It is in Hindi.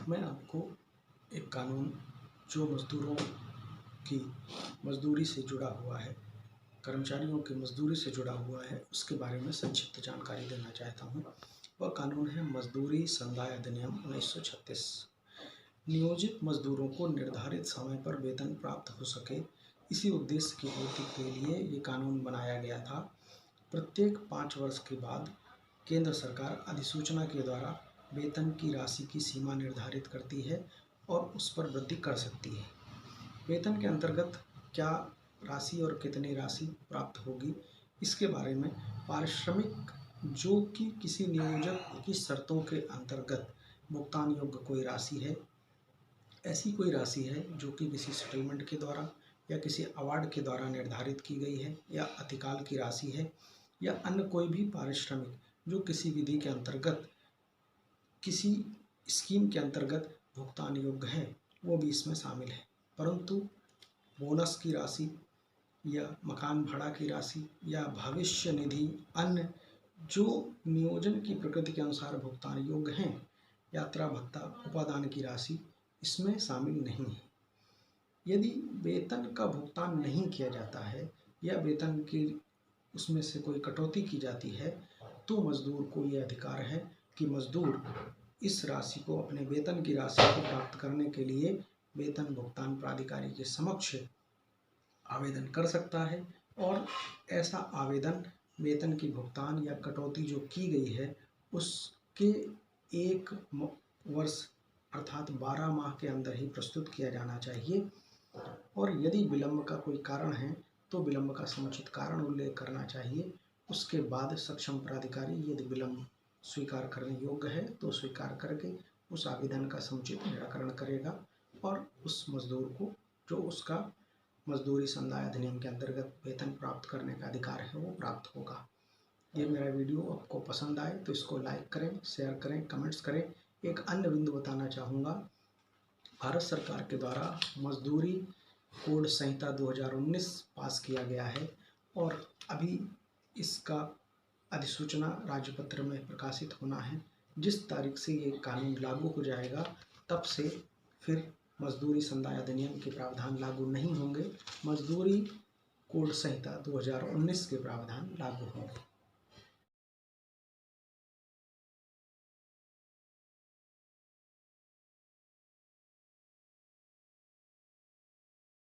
मैं आपको एक कानून जो मज़दूरों की मज़दूरी से जुड़ा हुआ है, कर्मचारियों की मज़दूरी से जुड़ा हुआ है, उसके बारे में संक्षिप्त जानकारी देना चाहता हूँ। वह कानून है मज़दूरी संदाय अधिनियम 1936। नियोजित मज़दूरों को निर्धारित समय पर वेतन प्राप्त हो सके, इसी उद्देश्य की पूर्ति के लिए ये कानून बनाया गया था। प्रत्येक 5 वर्ष के बाद केंद्र सरकार अधिसूचना के द्वारा वेतन की राशि की सीमा निर्धारित करती है और उस पर वृद्धि कर सकती है। वेतन के अंतर्गत क्या राशि और कितनी राशि प्राप्त होगी, इसके बारे में पारिश्रमिक जो कि किसी नियोजक की शर्तों के अंतर्गत भुगतान योग्य कोई राशि है, ऐसी कोई राशि है जो कि किसी सेटलमेंट के द्वारा या किसी अवार्ड के द्वारा निर्धारित की गई है, या अतिकाल की राशि है, या अन्य कोई भी पारिश्रमिक जो किसी विधि के अंतर्गत किसी स्कीम के अंतर्गत भुगतान योग्य है, वो भी इसमें शामिल है। परंतु बोनस की राशि या मकान भाड़ा की राशि या भविष्य निधि अन्य जो नियोजन की प्रकृति के अनुसार भुगतान योग्य हैं, यात्रा भत्ता उपादान की राशि इसमें शामिल नहीं है। यदि वेतन का भुगतान नहीं किया जाता है या वेतन की उसमें से कोई कटौती की जाती है, तो मज़दूर को यह अधिकार है कि मज़दूर इस राशि को, अपने वेतन की राशि को प्राप्त करने के लिए वेतन भुगतान प्राधिकारी के समक्ष आवेदन कर सकता है। और ऐसा आवेदन वेतन की भुगतान या कटौती जो की गई है उसके 1 वर्ष अर्थात 12 माह के अंदर ही प्रस्तुत किया जाना चाहिए। और यदि विलंब का कोई कारण है तो विलंब का समुचित कारण उल्लेख करना चाहिए। उसके बाद सक्षम प्राधिकारी यदि विलंब स्वीकार करने योग्य है तो स्वीकार करके उस आवेदन का समुचित निराकरण करेगा और उस मज़दूर को जो उसका मज़दूरी संदाय अधिनियम के अंतर्गत वेतन प्राप्त करने का अधिकार है वो प्राप्त होगा। ये मेरा वीडियो आपको पसंद आए तो इसको लाइक करें, शेयर करें, कमेंट्स करें। एक अन्य बिंदु बताना चाहूँगा, भारत सरकार के द्वारा मज़दूरी कोड संहिता 2019 पास किया गया है और अभी इसका अधिसूचना राजपत्र में प्रकाशित होना है। जिस तारीख से ये कानून लागू हो जाएगा तब से फिर मज़दूरी संदाय अधिनियम के प्रावधान लागू नहीं होंगे, मज़दूरी कोड संहिता 2019 के प्रावधान लागू होंगे।